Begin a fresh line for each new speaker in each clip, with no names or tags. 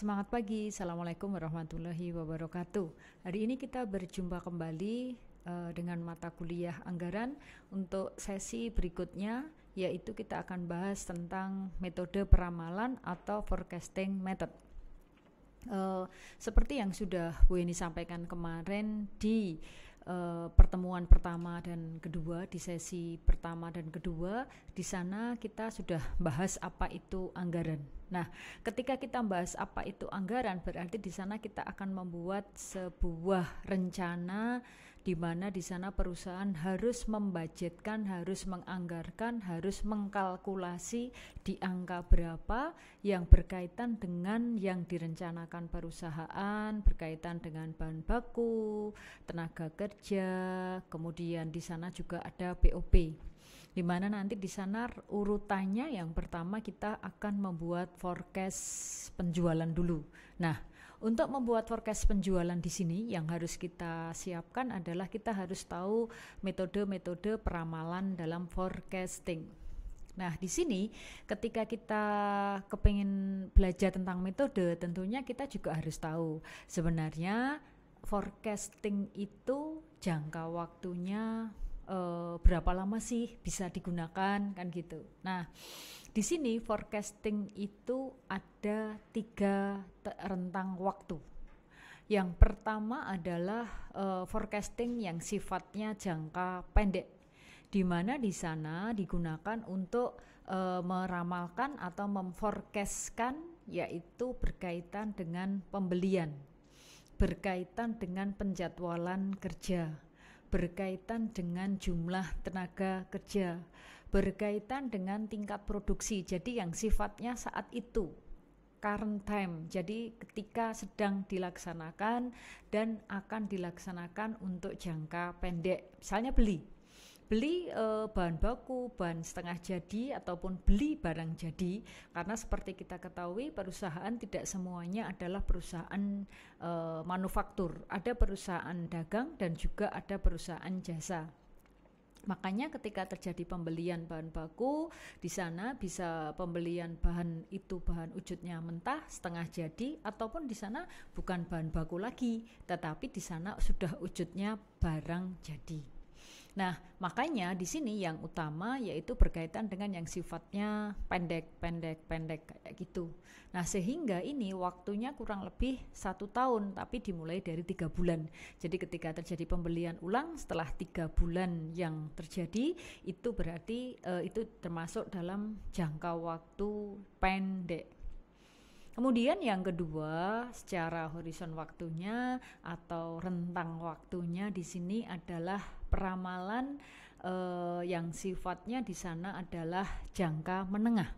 Semangat pagi, Assalamualaikum warahmatullahi wabarakatuh. Hari ini kita berjumpa kembali dengan mata kuliah anggaran untuk sesi berikutnya, yaitu kita akan bahas tentang metode peramalan atau forecasting method. Seperti yang sudah Bu Eni sampaikan kemarin di pertemuan pertama dan kedua, di sesi pertama dan kedua, di sana kita sudah bahas apa itu anggaran. Nah, ketika kita bahas apa itu anggaran, berarti di sana kita akan membuat sebuah rencana di mana di sana perusahaan harus membudgetkan, harus menganggarkan, harus mengkalkulasi di angka berapa yang berkaitan dengan yang direncanakan perusahaan, berkaitan dengan bahan baku, tenaga kerja, kemudian di sana juga ada BOP. Di mana nanti di sana urutannya yang pertama kita akan membuat forecast penjualan dulu. Nah, untuk membuat forecast penjualan di sini yang harus kita siapkan adalah kita harus tahu metode-metode peramalan dalam forecasting. Nah, di sini ketika kita kepingin belajar tentang metode, tentunya kita juga harus tahu sebenarnya forecasting itu jangka waktunya berapa lama sih bisa digunakan, kan gitu. Nah, di sini forecasting itu ada 3 rentang waktu. Yang pertama adalah forecasting yang sifatnya jangka pendek, di mana di sana digunakan untuk meramalkan atau memforecastkan, yaitu berkaitan dengan pembelian, berkaitan dengan penjadwalan kerja, berkaitan dengan jumlah tenaga kerja, berkaitan dengan tingkat produksi. Jadi yang sifatnya saat itu, current time, jadi ketika sedang dilaksanakan dan akan dilaksanakan untuk jangka pendek. Misalnya beli bahan baku, bahan setengah jadi, ataupun beli barang jadi, karena seperti kita ketahui perusahaan tidak semuanya adalah perusahaan manufaktur, ada perusahaan dagang dan juga ada perusahaan jasa. Makanya ketika terjadi pembelian bahan baku, di sana bisa pembelian bahan itu bahan wujudnya mentah, setengah jadi, ataupun di sana bukan bahan baku lagi, tetapi di sana sudah wujudnya barang jadi. Nah, makanya di sini yang utama yaitu berkaitan dengan yang sifatnya pendek kayak gitu. Nah, sehingga ini waktunya kurang lebih 1 tahun, tapi dimulai dari 3 bulan. Jadi ketika terjadi pembelian ulang setelah 3 bulan yang terjadi, itu berarti itu termasuk dalam jangka waktu pendek. Kemudian yang kedua, secara horizon waktunya atau rentang waktunya di sini adalah peramalan yang sifatnya di sana adalah jangka menengah.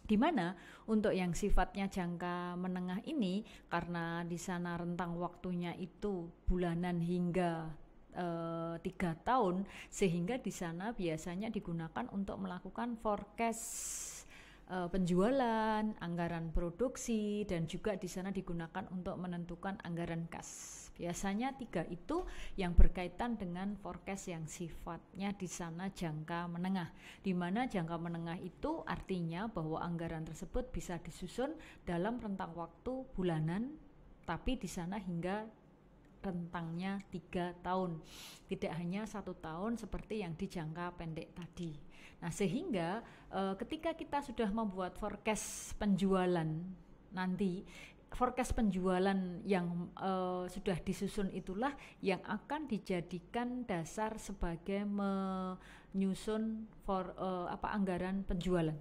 Di mana untuk yang sifatnya jangka menengah ini, karena di sana rentang waktunya itu bulanan hingga 3 tahun, sehingga di sana biasanya digunakan untuk melakukan forecast penjualan, anggaran produksi, dan juga di sana digunakan untuk menentukan anggaran kas. Biasanya 3 itu yang berkaitan dengan forecast yang sifatnya di sana jangka menengah, di mana jangka menengah itu artinya bahwa anggaran tersebut bisa disusun dalam rentang waktu bulanan, tapi di sana hingga rentangnya 3 tahun, tidak hanya 1 tahun seperti yang di jangka pendek tadi. Nah, sehingga ketika kita sudah membuat forecast penjualan nanti, forecast penjualan yang sudah disusun itulah yang akan dijadikan dasar sebagai menyusun anggaran penjualan.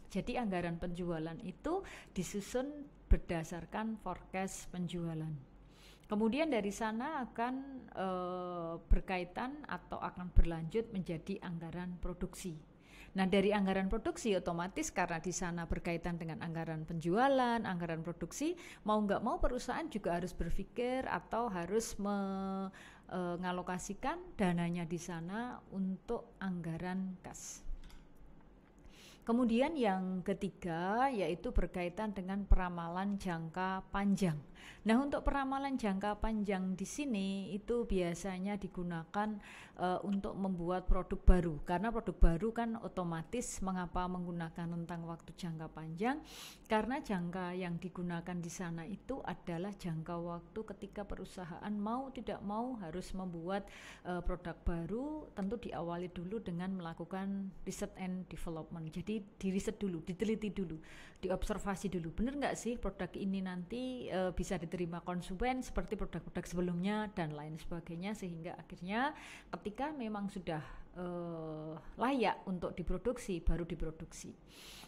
Jadi anggaran penjualan itu disusun berdasarkan forecast penjualan. Kemudian dari sana akan berkaitan atau akan berlanjut menjadi anggaran produksi. Nah, dari anggaran produksi otomatis karena di sana berkaitan dengan anggaran penjualan, anggaran produksi, mau nggak mau perusahaan juga harus berpikir atau harus mengalokasikan dananya di sana untuk anggaran kas. Kemudian yang ketiga yaitu berkaitan dengan peramalan jangka panjang. Nah, untuk peramalan jangka panjang di sini itu biasanya digunakan untuk membuat produk baru, karena produk baru kan otomatis mengapa menggunakan rentang waktu jangka panjang, karena jangka yang digunakan di sana itu adalah jangka waktu ketika perusahaan mau tidak mau harus membuat produk baru. Tentu diawali dulu dengan melakukan research and development. Jadi diriset dulu, diteliti dulu, diobservasi dulu, benar nggak sih produk ini nanti bisa diterima konsumen seperti produk-produk sebelumnya dan lain sebagainya, sehingga akhirnya ketika memang sudah layak untuk diproduksi baru diproduksi.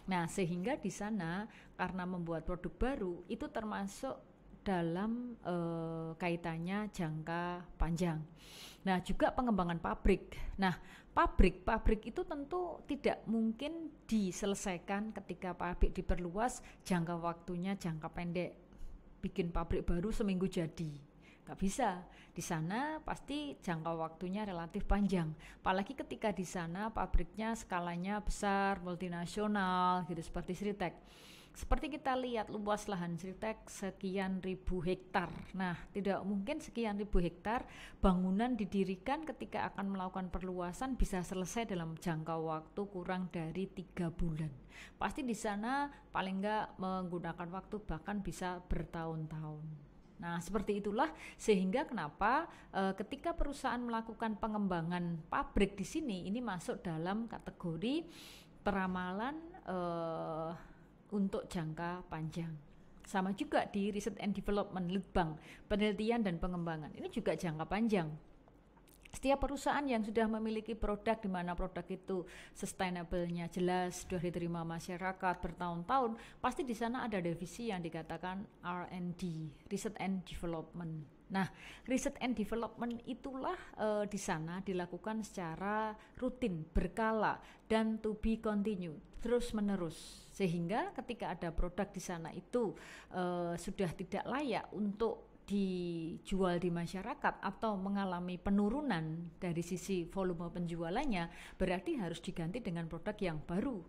Nah, sehingga di sana karena membuat produk baru itu termasuk dalam kaitannya jangka panjang. Nah, juga pengembangan pabrik. Nah, pabrik itu tentu tidak mungkin diselesaikan ketika pabrik diperluas, jangka waktunya jangka pendek. Bikin pabrik baru seminggu jadi, nggak bisa. Di sana pasti jangka waktunya relatif panjang. Apalagi ketika di sana pabriknya skalanya besar, multinasional, gitu seperti Sritek. Seperti kita lihat luas lahan Sritek sekian ribu hektar. Nah, tidak mungkin sekian ribu hektar bangunan didirikan ketika akan melakukan perluasan bisa selesai dalam jangka waktu kurang dari 3 bulan. Pasti di sana paling enggak menggunakan waktu bahkan bisa bertahun-tahun. Nah, seperti itulah sehingga kenapa ketika perusahaan melakukan pengembangan pabrik di sini ini masuk dalam kategori peramalan untuk jangka panjang. Sama juga di Research and Development Litbang, penelitian dan pengembangan. Ini juga jangka panjang. Setiap perusahaan yang sudah memiliki produk di mana produk itu sustainable-nya jelas, sudah diterima masyarakat bertahun-tahun, pasti di sana ada divisi yang dikatakan R&D, Research and Development. Nah, Research and Development itulah di sana dilakukan secara rutin, berkala, dan to be continued, terus-menerus. Sehingga ketika ada produk di sana itu sudah tidak layak untuk dijual di masyarakat atau mengalami penurunan dari sisi volume penjualannya, berarti harus diganti dengan produk yang baru.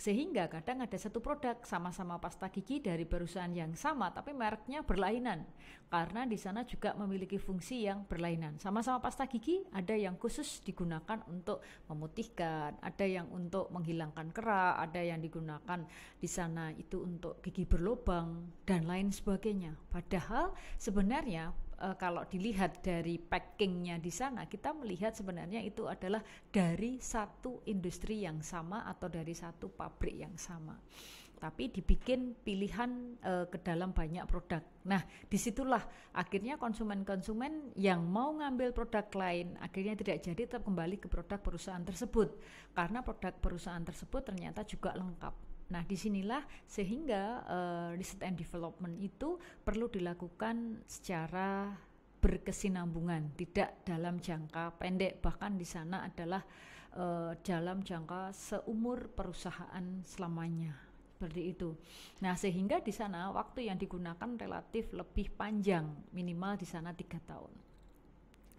Sehingga kadang ada satu produk sama-sama pasta gigi dari perusahaan yang sama tapi mereknya berlainan, karena di sana juga memiliki fungsi yang berlainan. Sama-sama pasta gigi, ada yang khusus digunakan untuk memutihkan, ada yang untuk menghilangkan kerak, ada yang digunakan di sana itu untuk gigi berlubang dan lain sebagainya. Padahal sebenarnya kalau dilihat dari packingnya di sana, kita melihat sebenarnya itu adalah dari satu industri yang sama atau dari satu pabrik yang sama, tapi dibikin pilihan ke dalam banyak produk. Nah, disitulah akhirnya konsumen-konsumen yang mau ngambil produk lain akhirnya tidak jadi, tetap kembali ke produk perusahaan tersebut karena produk perusahaan tersebut ternyata juga lengkap. Nah, disinilah sehingga research and development itu perlu dilakukan secara berkesinambungan, tidak dalam jangka pendek, bahkan di sana adalah dalam jangka seumur perusahaan selamanya, seperti itu. Nah, sehingga di sana waktu yang digunakan relatif lebih panjang, minimal di sana 3 tahun.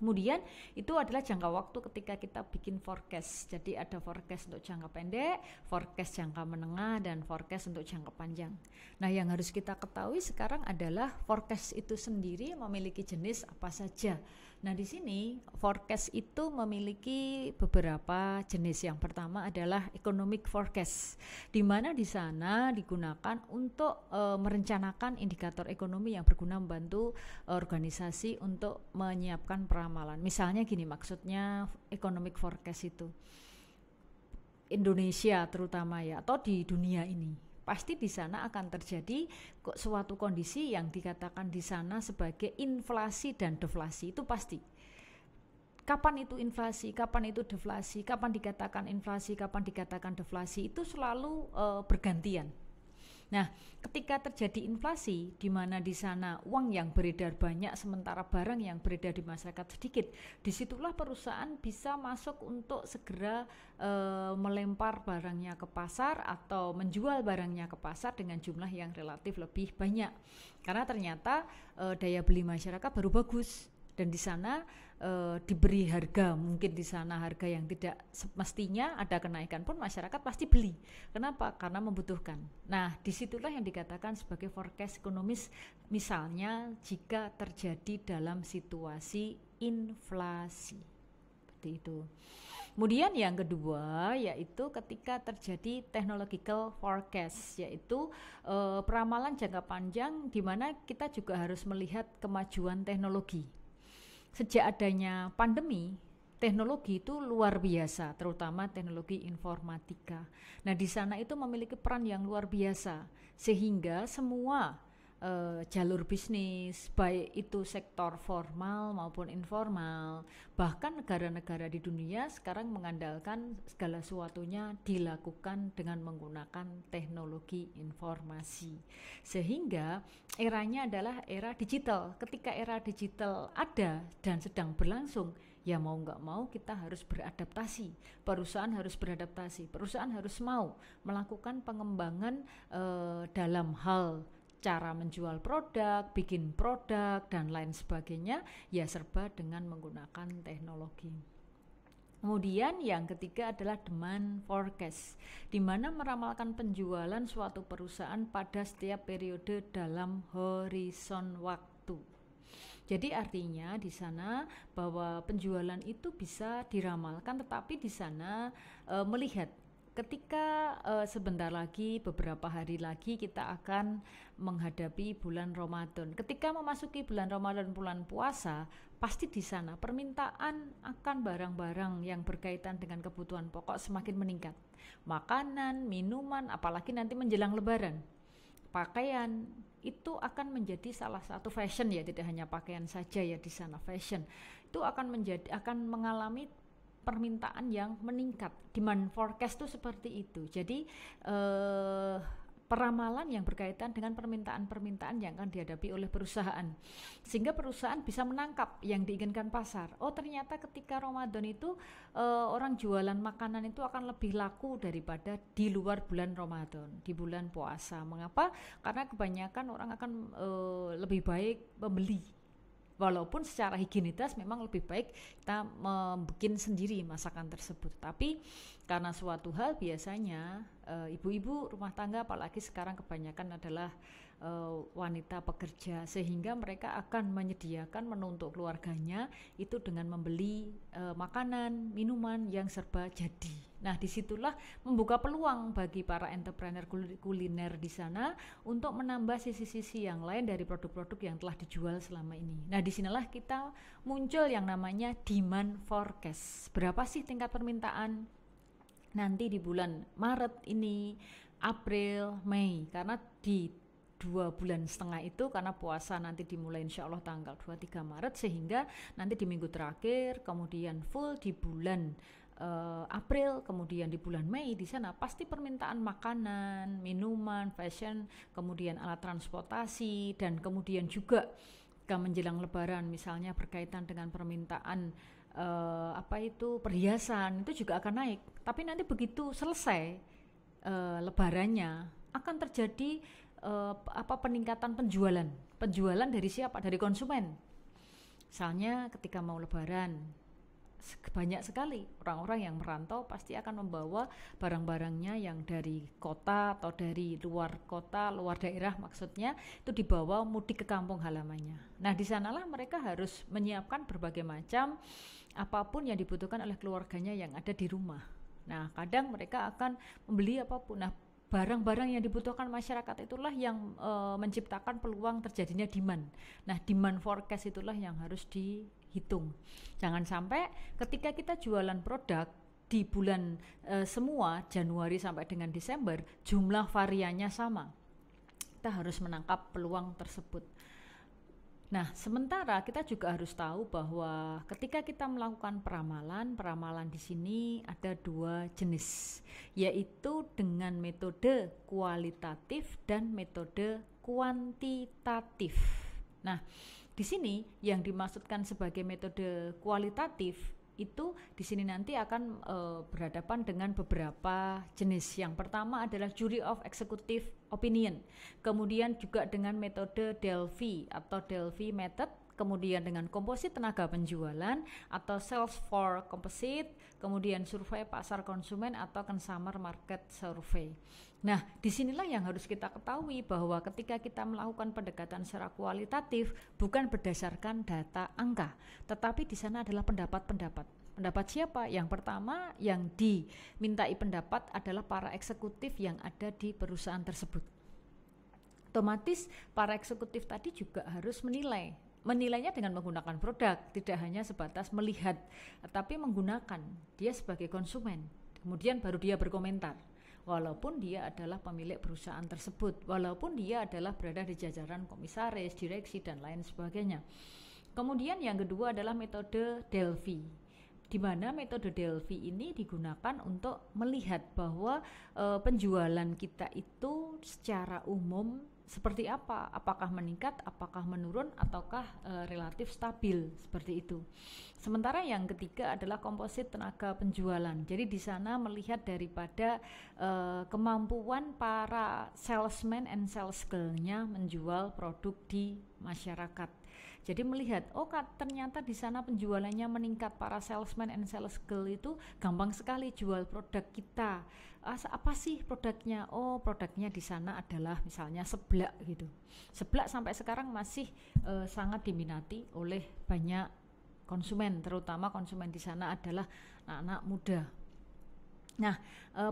Kemudian itu adalah jangka waktu ketika kita bikin forecast. Jadi ada forecast untuk jangka pendek, forecast jangka menengah, dan forecast untuk jangka panjang. Nah, yang harus kita ketahui sekarang adalah forecast itu sendiri memiliki jenis apa saja. Nah, di sini forecast itu memiliki beberapa jenis. Yang pertama adalah economic forecast, di mana di sana digunakan untuk merencanakan indikator ekonomi yang berguna membantu organisasi untuk menyiapkan peramalan. Misalnya gini, maksudnya economic forecast itu Indonesia terutama ya, atau di dunia ini. Pasti di sana akan terjadi suatu kondisi yang dikatakan di sana sebagai inflasi dan deflasi, itu pasti. Kapan itu inflasi, kapan itu deflasi, kapan dikatakan inflasi, kapan dikatakan deflasi, itu selalu bergantian. Nah, ketika terjadi inflasi, di mana di sana uang yang beredar banyak sementara barang yang beredar di masyarakat sedikit, disitulah perusahaan bisa masuk untuk segera melempar barangnya ke pasar atau menjual barangnya ke pasar dengan jumlah yang relatif lebih banyak. Karena ternyata daya beli masyarakat baru bagus, dan di sana diberi harga, mungkin di sana harga yang tidak semestinya ada kenaikan pun masyarakat pasti beli. Kenapa? Karena membutuhkan. Nah, disitulah yang dikatakan sebagai forecast ekonomis, misalnya jika terjadi dalam situasi inflasi. seperti itu. Kemudian yang kedua yaitu ketika terjadi technological forecast, yaitu peramalan jangka panjang di mana kita juga harus melihat kemajuan teknologi. Sejak adanya pandemi, teknologi itu luar biasa, terutama teknologi informatika. Nah, di sana itu memiliki peran yang luar biasa, sehingga semua jalur bisnis, baik itu sektor formal maupun informal, bahkan negara-negara di dunia sekarang mengandalkan segala sesuatunya dilakukan dengan menggunakan teknologi informasi. Sehingga eranya adalah era digital. Ketika era digital ada dan sedang berlangsung, ya mau nggak mau kita harus beradaptasi, perusahaan harus beradaptasi, perusahaan harus mau melakukan pengembangan dalam hal cara menjual produk, bikin produk, dan lain sebagainya, ya serba dengan menggunakan teknologi. Kemudian yang ketiga adalah demand forecast, di mana meramalkan penjualan suatu perusahaan pada setiap periode dalam horizon waktu. Jadi artinya di sana bahwa penjualan itu bisa diramalkan, tetapi di sana melihat ketika sebentar lagi, beberapa hari lagi kita akan menghadapi bulan Ramadan. Ketika memasuki bulan Ramadan, bulan puasa, pasti di sana permintaan akan barang-barang yang berkaitan dengan kebutuhan pokok semakin meningkat. Makanan, minuman, apalagi nanti menjelang Lebaran. Pakaian itu akan menjadi salah satu fashion, ya, tidak hanya pakaian saja ya di sana, fashion itu akan mengalami permintaan yang meningkat. Demand forecast itu seperti itu. Jadi peramalan yang berkaitan dengan permintaan-permintaan yang akan dihadapi oleh perusahaan, sehingga perusahaan bisa menangkap yang diinginkan pasar. Oh, ternyata ketika Ramadan itu orang jualan makanan itu akan lebih laku daripada di luar bulan Ramadan, di bulan puasa. Mengapa? Karena kebanyakan orang akan lebih baik membeli. Walaupun secara higienitas memang lebih baik kita membuat sendiri masakan tersebut, tapi karena suatu hal biasanya ibu-ibu rumah tangga, apalagi sekarang kebanyakan adalah wanita pekerja, sehingga mereka akan menyediakan menu untuk keluarganya itu dengan membeli makanan, minuman yang serba jadi. Nah, disitulah membuka peluang bagi para entrepreneur kuliner di sana untuk menambah sisi-sisi yang lain dari produk-produk yang telah dijual selama ini. Nah, disinilah kita muncul yang namanya demand forecast. Berapa sih tingkat permintaan nanti di bulan Maret ini, April, Mei, karena di 2,5 bulan itu, karena puasa nanti dimulai insya Allah tanggal 23 Maret, sehingga nanti di minggu terakhir, kemudian full di bulan April, kemudian di bulan Mei, di sana pasti permintaan makanan, minuman, fashion, kemudian alat transportasi, dan kemudian juga menjelang Lebaran misalnya berkaitan dengan permintaan perhiasan itu juga akan naik. Tapi nanti begitu selesai Lebarannya akan terjadi peningkatan penjualan dari siapa? Dari konsumen. Misalnya ketika mau Lebaran, banyak sekali orang-orang yang merantau pasti akan membawa barang-barangnya yang dari kota atau dari luar kota, luar daerah maksudnya, itu dibawa mudik ke kampung halamannya. Nah, di sanalah mereka harus menyiapkan berbagai macam apapun yang dibutuhkan oleh keluarganya yang ada di rumah. Nah, kadang mereka akan membeli apapun. Nah, barang-barang yang dibutuhkan masyarakat itulah yang menciptakan peluang terjadinya demand. Nah, demand forecast itulah yang harus dihitung. Jangan sampai ketika kita jualan produk di bulan semua Januari sampai dengan Desember jumlah variannya sama. Kita harus menangkap peluang tersebut. Nah, sementara kita juga harus tahu bahwa ketika kita melakukan peramalan di sini ada 2 jenis, yaitu dengan metode kualitatif dan metode kuantitatif. Nah, di sini yang dimaksudkan sebagai metode kualitatif itu di sini nanti akan berhadapan dengan beberapa jenis. Yang pertama adalah jury of executive opinion, kemudian juga dengan metode Delphi atau Delphi method, kemudian dengan komposit tenaga penjualan atau sales for composite, kemudian survei pasar konsumen atau consumer market survey. Nah, disinilah yang harus kita ketahui bahwa ketika kita melakukan pendekatan secara kualitatif bukan berdasarkan data angka, tetapi di sana adalah pendapat-pendapat. Pendapat siapa? Yang pertama yang dimintai pendapat adalah para eksekutif yang ada di perusahaan tersebut. Otomatis para eksekutif tadi juga harus menilainya dengan menggunakan produk, tidak hanya sebatas melihat, tapi menggunakan, dia sebagai konsumen. Kemudian baru dia berkomentar, walaupun dia adalah pemilik perusahaan tersebut, walaupun dia adalah berada di jajaran komisaris, direksi, dan lain sebagainya. Kemudian yang kedua adalah metode Delphi, di mana metode Delphi ini digunakan untuk melihat bahwa penjualan kita itu secara umum seperti apa, apakah meningkat, apakah menurun, ataukah relatif stabil, seperti itu. Sementara yang ketiga adalah komposit tenaga penjualan. Jadi di sana melihat daripada kemampuan para salesman and sales girl-nya menjual produk di masyarakat. Jadi melihat, ternyata di sana penjualannya meningkat, para salesman and sales girl itu gampang sekali jual produk kita. Apa sih produknya? Produknya di sana adalah misalnya seblak gitu. Seblak sampai sekarang masih sangat diminati oleh banyak konsumen, terutama konsumen di sana adalah anak-anak muda. Nah,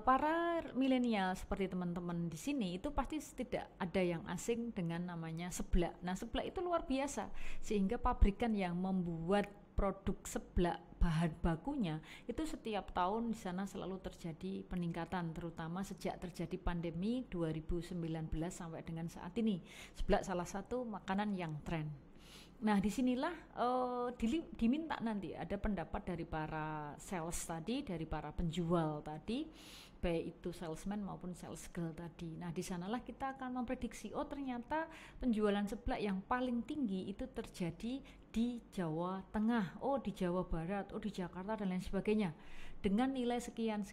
para milenial seperti teman-teman di sini itu pasti tidak ada yang asing dengan namanya seblak. Nah, seblak itu luar biasa, sehingga pabrikan yang membuat produk seblak bahan bakunya itu setiap tahun di sana selalu terjadi peningkatan, terutama sejak terjadi pandemi 2019 sampai dengan saat ini. Seblak salah satu makanan yang tren. Nah, disinilah diminta nanti ada pendapat dari para sales tadi, dari para penjual tadi, baik itu salesman maupun sales girl tadi. Nah, di sanalah kita akan memprediksi, ternyata penjualan seblak yang paling tinggi itu terjadi di Jawa Tengah, di Jawa Barat, di Jakarta dan lain sebagainya, dengan nilai sekian.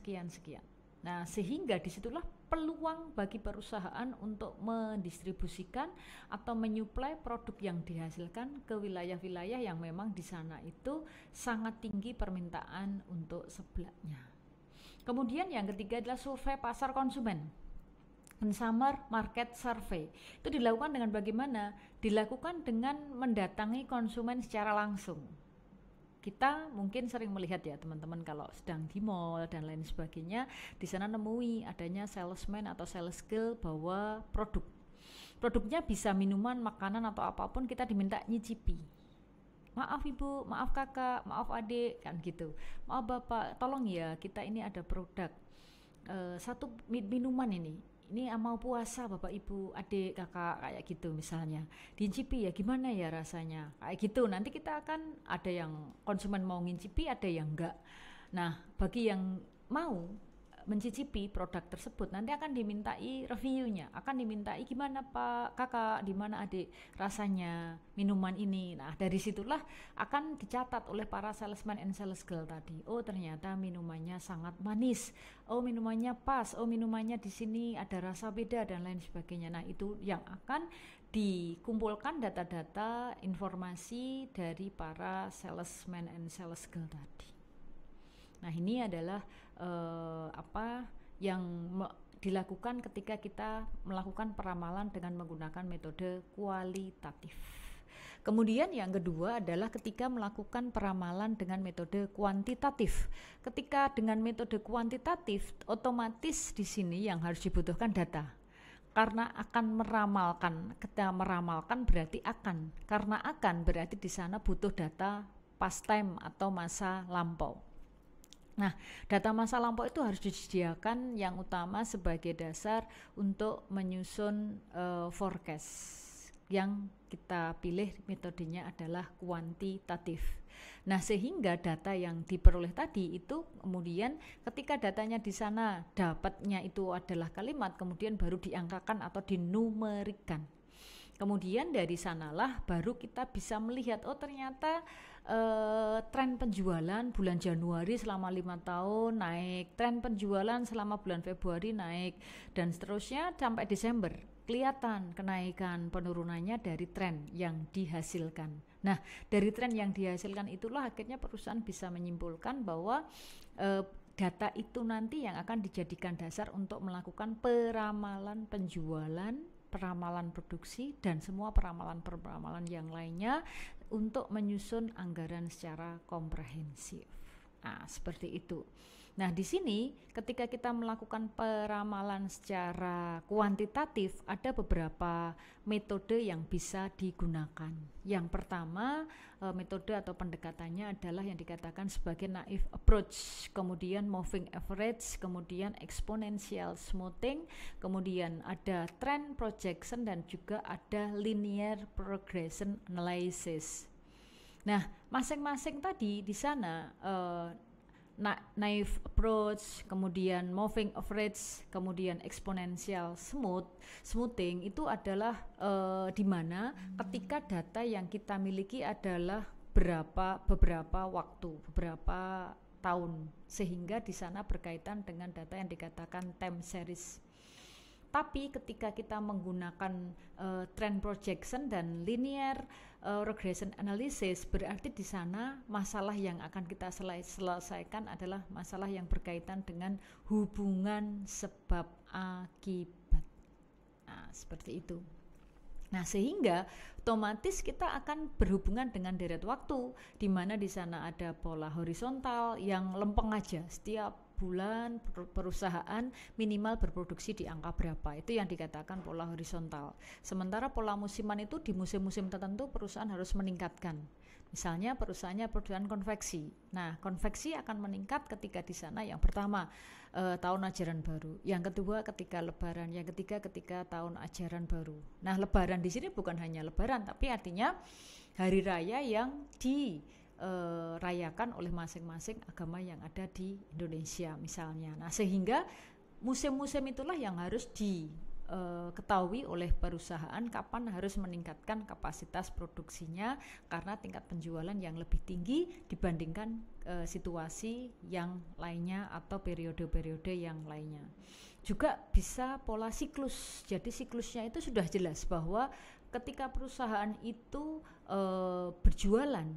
Nah, sehingga disitulah peluang bagi perusahaan untuk mendistribusikan atau menyuplai produk yang dihasilkan ke wilayah-wilayah yang memang di sana itu sangat tinggi permintaan untuk seblaknya. Kemudian yang ketiga adalah survei pasar konsumen. Consumer Market Survey. Itu dilakukan dengan bagaimana? Dilakukan dengan mendatangi konsumen secara langsung. Kita mungkin sering melihat ya teman-teman kalau sedang di mall dan lain sebagainya, di sana nemui adanya salesman atau sales girl bawa produknya bisa minuman, makanan atau apapun, kita diminta nyicipi. Maaf ibu, maaf kakak, maaf adik, kan gitu. Maaf bapak, tolong ya, kita ini ada produk satu minuman ini mau puasa bapak ibu adik kakak, kayak gitu misalnya, diincipi ya gimana ya rasanya, kayak gitu. Nanti kita akan ada yang konsumen mau ngincipi, ada yang enggak. Nah, bagi yang mau mencicipi produk tersebut nanti akan dimintai reviewnya, akan dimintai gimana pak kakak, gimana adik rasanya minuman ini. Nah, dari situlah akan dicatat oleh para salesman and sales girl tadi, ternyata minumannya sangat manis, minumannya pas, minumannya di sini ada rasa beda dan lain sebagainya. Nah, itu yang akan dikumpulkan data-data informasi dari para salesman and sales girl tadi. Nah, ini adalah apa yang dilakukan ketika kita melakukan peramalan dengan menggunakan metode kualitatif. Kemudian yang kedua adalah ketika melakukan peramalan dengan metode kuantitatif. Ketika dengan metode kuantitatif, otomatis di sini yang harus dibutuhkan data. Karena akan meramalkan, ketika meramalkan berarti akan. Karena akan berarti di sana butuh data past time atau masa lampau. Nah, data masa lampau itu harus disediakan yang utama sebagai dasar untuk menyusun forecast. Yang kita pilih metodenya adalah kuantitatif. Nah, sehingga data yang diperoleh tadi itu kemudian ketika datanya di sana dapatnya itu adalah kalimat, kemudian baru diangkakan atau dinumerikan. Kemudian dari sanalah baru kita bisa melihat, ternyata tren penjualan bulan Januari selama 5 tahun naik, tren penjualan selama bulan Februari naik, dan seterusnya sampai Desember kelihatan kenaikan penurunannya dari tren yang dihasilkan. Nah, dari tren yang dihasilkan itulah akhirnya perusahaan bisa menyimpulkan bahwa data itu nanti yang akan dijadikan dasar untuk melakukan peramalan penjualan, peramalan produksi, dan semua peramalan yang lainnya untuk menyusun anggaran secara komprehensif. Nah, seperti itu. Nah, di sini ketika kita melakukan peramalan secara kuantitatif, ada beberapa metode yang bisa digunakan. Yang pertama, metode atau pendekatannya adalah yang dikatakan sebagai naive approach, kemudian moving average, kemudian exponential smoothing, kemudian ada trend projection, dan juga ada linear regression analysis. Nah, masing-masing tadi di sana naive approach, kemudian moving average, kemudian exponential smoothing itu adalah di mana ketika data yang kita miliki adalah beberapa waktu, beberapa tahun, sehingga di sana berkaitan dengan data yang dikatakan time series. Tapi ketika kita menggunakan trend projection dan linear regression analysis, berarti di sana masalah yang akan kita selesaikan adalah masalah yang berkaitan dengan hubungan sebab akibat. Nah, seperti itu. Nah, sehingga otomatis kita akan berhubungan dengan deret waktu, di mana di sana ada pola horizontal yang lempeng aja. Setiap bulan perusahaan minimal berproduksi di angka berapa, itu yang dikatakan pola horizontal. Sementara pola musiman itu di musim-musim tertentu perusahaan harus meningkatkan. Misalnya perusahaannya perusahaan konveksi. Nah, konveksi akan meningkat ketika di sana yang pertama tahun ajaran baru, yang kedua ketika lebaran, yang ketiga ketika tahun ajaran baru. Nah, lebaran di sini bukan hanya lebaran, tapi artinya hari raya yang dirayakan oleh masing-masing agama yang ada di Indonesia misalnya. Nah, sehingga musim-musim itulah yang harus diketahui oleh perusahaan kapan harus meningkatkan kapasitas produksinya, karena tingkat penjualan yang lebih tinggi dibandingkan situasi yang lainnya atau periode-periode yang lainnya. Juga bisa pola siklus. Jadi siklusnya itu sudah jelas bahwa ketika perusahaan itu berjualan,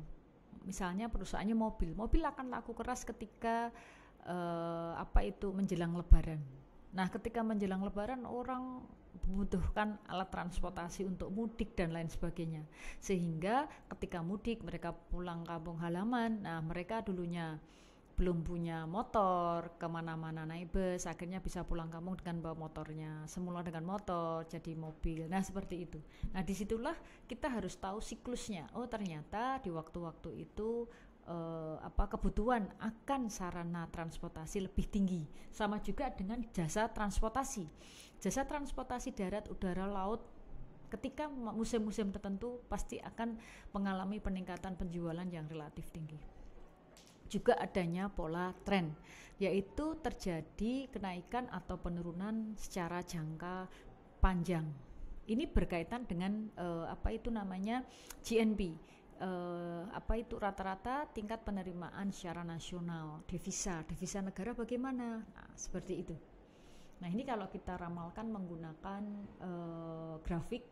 misalnya perusahaannya mobil akan laku keras ketika menjelang lebaran. Nah, ketika menjelang lebaran orang membutuhkan alat transportasi untuk mudik dan lain sebagainya, sehingga ketika mudik mereka pulang kampung halaman. Nah, mereka dulunya belum punya motor, kemana-mana naik bus, akhirnya bisa pulang kampung dengan bawa motornya, semula dengan motor jadi mobil. Nah, seperti itu. Nah, disitulah kita harus tahu siklusnya. Oh, ternyata di waktu-waktu itu kebutuhan akan sarana transportasi lebih tinggi. Sama juga dengan jasa transportasi darat, udara, laut. Ketika musim-musim tertentu pasti akan mengalami peningkatan penjualan yang relatif tinggi. Juga adanya pola tren, yaitu terjadi kenaikan atau penurunan secara jangka panjang. Ini berkaitan dengan GNP, rata-rata tingkat penerimaan secara nasional, devisa negara bagaimana. Nah, seperti itu. Nah, ini kalau kita ramalkan menggunakan grafik,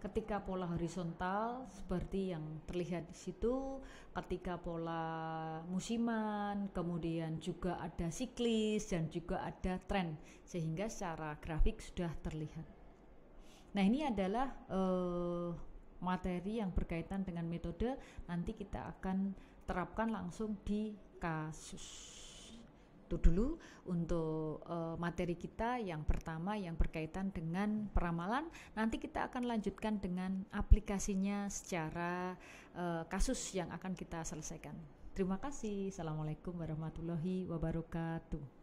ketika pola horizontal seperti yang terlihat di situ, ketika pola musiman, kemudian juga ada siklis dan juga ada tren, sehingga secara grafik sudah terlihat. Nah, ini adalah materi yang berkaitan dengan metode. Nanti kita akan terapkan langsung di kasus. Itu dulu untuk materi kita yang pertama yang berkaitan dengan peramalan. Nanti kita akan lanjutkan dengan aplikasinya secara kasus yang akan kita selesaikan. Terima kasih. Assalamualaikum warahmatullahi wabarakatuh.